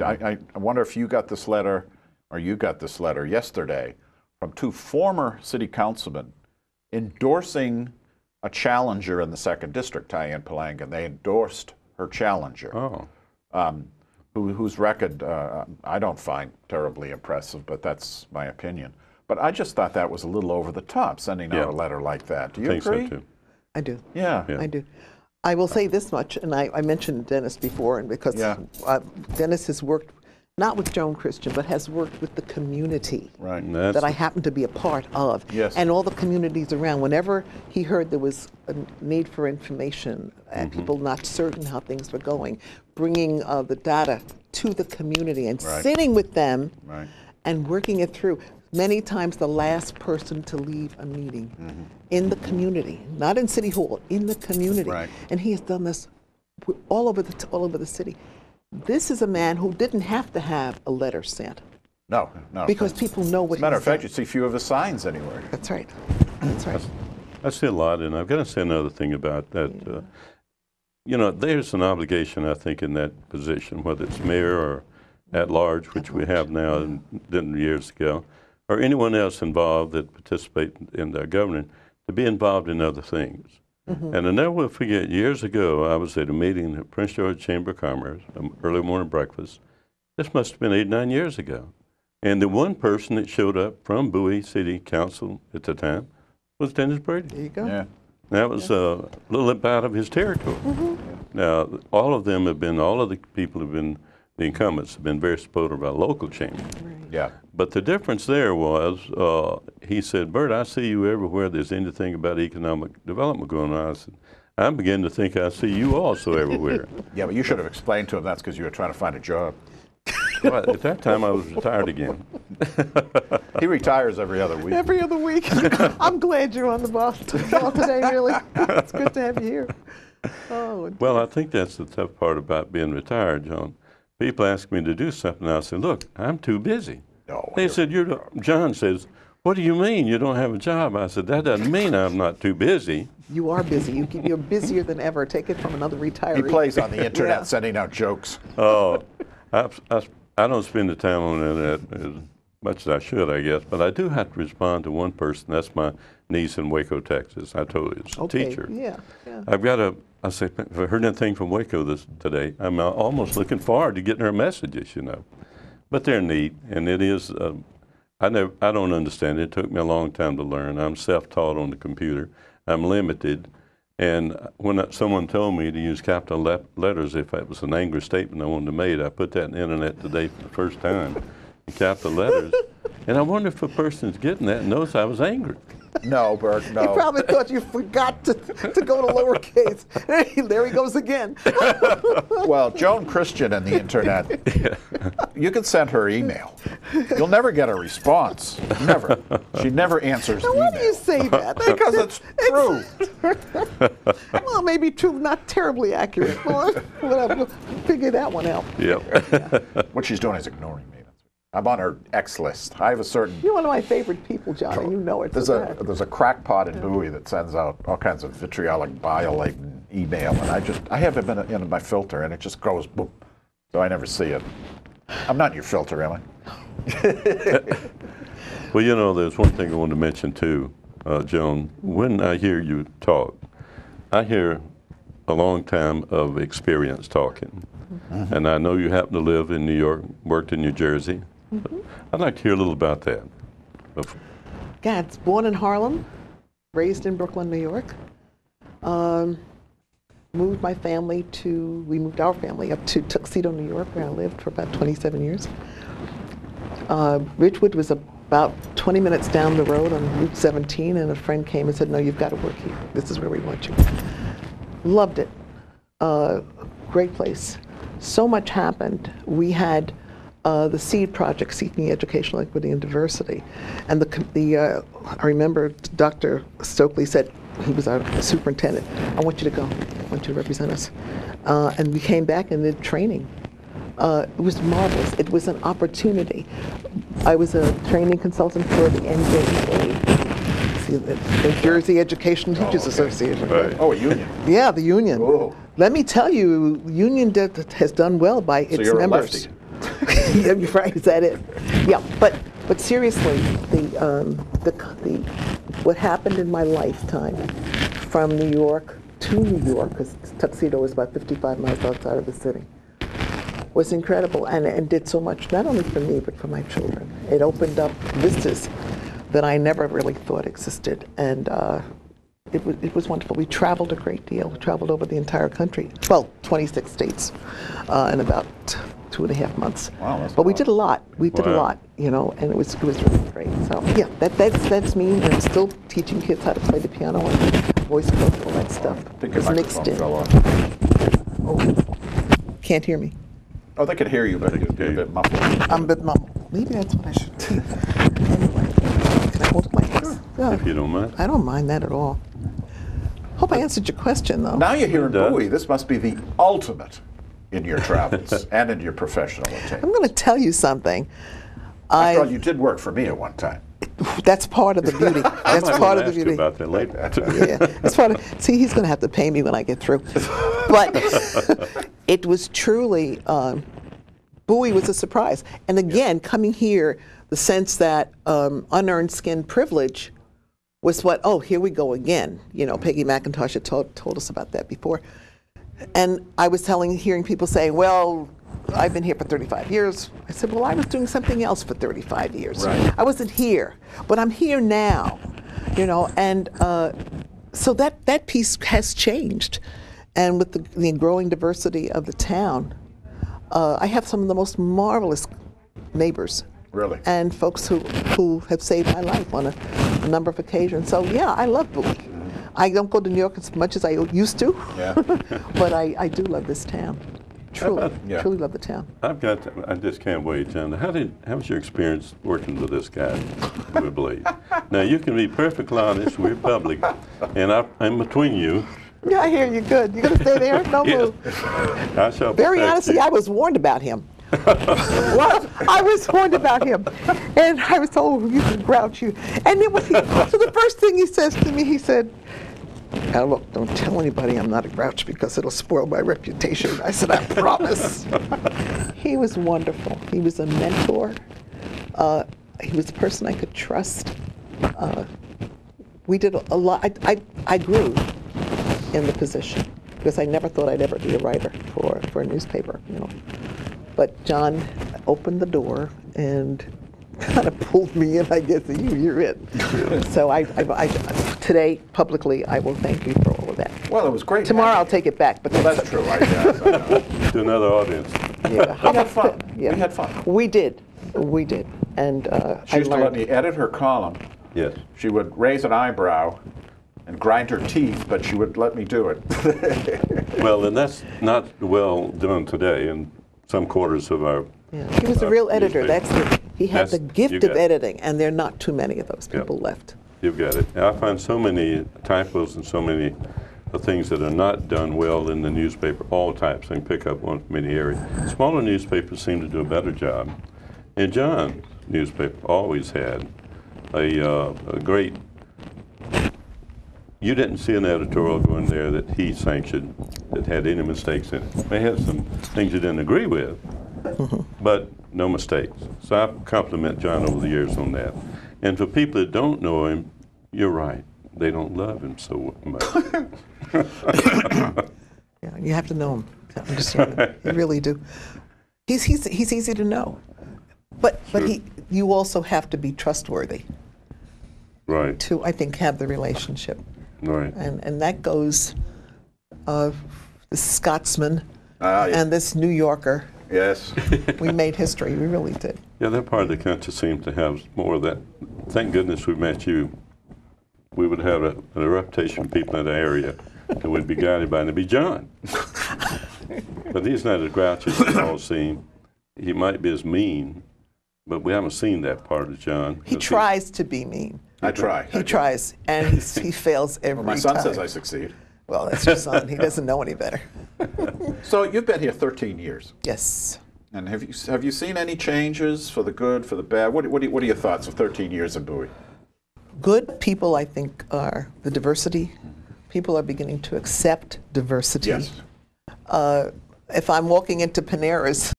I wonder if you got this letter, or you got this letter yesterday from two former city councilmen endorsing a challenger in the 2nd District, Diane Palangan. They endorsed her challenger, whose record I don't find terribly impressive, but that's my opinion. But I just thought that was a little over the top, sending out a letter like that. Do you agree? I think so, too. I do. Yeah. I do. I will say this much, and I mentioned Dennis before, and because Dennis has worked not with Joan Christian, but has worked with the community that I happen to be a part of, and all the communities around. Whenever he heard there was a need for information and people not certain how things were going, bringing the data to the community and sitting with them and working it through. Many times the last person to leave a meeting in the community, not in City Hall, in the community. And he has done this all over the city. This is a man who didn't have to have a letter sent. No. Because people know what he's done. As a matter of fact, you see few of his signs anywhere. That's right. That's right. I see a lot, and I've got to say another thing about that. You know, there's an obligation, I think, in that position, whether it's mayor or at large, which we have now and didn't years ago, or anyone else involved that participate in their governing, to be involved in other things. And I never will forget, years ago, I was at a meeting at Prince George Chamber of Commerce, early morning breakfast. This must have been 8 or 9 years ago. And the one person that showed up from Bowie City Council at the time was Dennis Brady. There you go. Yeah. That was a little bit out of his territory. Now, all of them have been, all of the people have been, the incumbents have been very supportive of our local chamber. Yeah. But the difference there was, he said, Bert, I see you everywhere there's anything about economic development going on. I said, I'm beginning to think I see you also everywhere. Yeah, but you should have explained to him that's because you were trying to find a job. Well, at that time, I was retired again. He retires every other week. Every other week. I'm glad you're on the bus today, really. It's good to have you here. Oh, well, I think that's the tough part about being retired, Joan. People ask me to do something, and I say, look, I'm too busy. No, they said, John says, what do you mean you don't have a job? I said, that doesn't mean I'm not too busy. You are busy. You're busier than ever. Take it from another retiree. He plays on the internet sending out jokes. Oh, I don't spend the time on the internet as much as I should, I guess, but I do have to respond to one person. That's my niece in Waco, Texas. I told you, it's a teacher. Yeah. I've got I said, if I heard anything from Waco today, I'm almost looking forward to getting her messages, you know. But they're neat, and it is, I don't understand it. It took me a long time to learn. I'm self-taught on the computer. I'm limited. And when someone told me to use capital letters if it was an angry statement I wanted to make, I put that in the internet today for the first time, in capital letters. And I wonder if a person's getting that and knows I was angry. No, Bert, no. He probably thought you forgot to go to lowercase. There he goes again. Well, Joan Christian and the internet, you can send her email. You'll never get a response. Never. She never answers email. Why do you say that? Because it's true. Well, maybe true, not terribly accurate. Well, we'll figure that one out. Yep. What she's doing is ignoring me. I'm on her X list. I have a certain... You're one of my favorite people, John, and you know it. There's a crackpot in Bowie that sends out all kinds of vitriolic, bile-laden email, and I have it in my filter, and it just goes boop. So I never see it. I'm not in your filter, am I? Well, you know, there's one thing I wanted to mention, too, Joan. When I hear you talk, I hear a long time of experience talking. And I know you happen to live in New York, worked in New Jersey. I'd like to hear a little about that. Gad's born in Harlem, raised in Brooklyn, New York. Moved our family up to Tuxedo, New York, where I lived for about 27 years. Ridgewood was about 20 minutes down the road on Route 17, and a friend came and said, no, you've got to work here. This is where we want you. Loved it. Great place. So much happened. We had the SEED project, Seeking Educational Equity and Diversity. And I remember Dr. Stokely said, he was our superintendent, I want you to go. I want you to represent us. And we came back and did training. It was marvelous. It was an opportunity. I was a training consultant for the NJEA, the New Jersey Education Teachers Association. Right. Oh, a union. Yeah, the union. Whoa. Let me tell you, the union has done well by its members. So you're a lefty. Yeah, right, is that it? Yeah, but seriously, what happened in my lifetime from New York to New York, because Tuxedo is about 55 miles outside of the city, was incredible and did so much, not only for me, but for my children. It opened up vistas that I never really thought existed, and it was wonderful. We traveled a great deal. We traveled over the entire country, well, 26 states in about 2.5 months. Wow, but we did a lot. We did a lot, you know, and it was really great. So yeah, that's me. And I'm still teaching kids how to play the piano and voice coach, all that stuff. I think your It's mixed microphone in. fell off. Oh, can't hear me. Oh, they could hear you, but you're a bit muffled. I'm a bit mumbled. Maybe that's what I should do. Anyway, can I hold it like this? Yeah. If you don't mind. I don't mind that at all. Hope I answered your question, though. Now you're here in Bowie. This must be the ultimate in your travels and in your professional attainment. I'm going to tell you something. After all, you did work for me at one time. That's part of the beauty. That's part of the beauty. About that later. Yeah, that's part of. See, he's going to have to pay me when I get through. But it was truly, Bowie was a surprise. And again, coming here, the sense that unearned skin privilege was what, oh, here we go again. You know, Peggy McIntosh had told us about that before. And I was hearing people say, well, I've been here for 35 years. I said, well, I was doing something else for 35 years. Right. I wasn't here, but I'm here now, you know, and so that piece has changed. And with the growing diversity of the town, I have some of the most marvelous neighbors. Really? And folks who have saved my life on a number of occasions. So yeah, I love Bowie. I don't go to New York as much as I used to, Yeah. but I do love this town. Truly, truly love the town. I just can't wait, John. How was your experience working with this guy, we believe? Now, you can be perfectly honest, we're public, and I'm between you. Yeah, I hear you. Good. You gonna stay there? No move. I shall Very protect honestly, you. I was warned about him. Well, I was warned about him, and I was told, "You can grouch you." And then so the first thing he says to me, he said, "Now look, don't tell anybody I'm not a grouch because it'll spoil my reputation." I said, "I promise." He was wonderful. He was a mentor. He was a person I could trust. We did a lot. I grew in the position because I never thought I'd ever be a writer for a newspaper, you know. But John opened the door and kind of pulled me in. I guess you're it. So I today publicly I will thank you for all of that. Well, it was great. Tomorrow I'll take it back, but That's true. I know. To another audience. Yeah. We had fun. Yeah. We had fun. We did, and She used to let me edit her column. Yes. She would raise an eyebrow and grind her teeth, but she would let me do it. Well, and that's not well done today in some quarters of our. Yeah. He was a real editor. newspaper. He had the You gift got of it. editing, and there are not too many of those people left. You've got it. I find so many typos and so many things that are not done well in the newspaper, all types. I can pick up one from any area. Smaller newspapers seem to do a better job. And John's newspaper always had a great. You didn't see an editorial going there that he sanctioned that had any mistakes in it. They had some things you didn't agree with, but no mistakes. So I compliment John over the years on that. And for people that don't know him, you're right. They don't love him so much. Yeah, you have to know him to understand him. You really do. He's easy to know, but you also have to be trustworthy Right. to, I think, have the relationship. Right. And that goes, this Scotsman Yeah. and this New Yorker. Yes. We made history. We really did. Yeah, that part of the country seems to have more of that. Thank goodness we met you. We would have a reputation of people in that area that would be guided by, and it'd be John. But he's not as grouchy as we all seem. He might be as mean, but we haven't seen that part of John. He tries to be mean. I try. He tries, and he fails every time. My son says I succeed. Well, that's your son. He doesn't know any better. So you've been here 13 years. Yes. And have you seen any changes for the good, for the bad? What are your thoughts of 13 years in Bowie? Good people, I think, are the diversity. People are beginning to accept diversity. Yes. If I'm walking into Panera's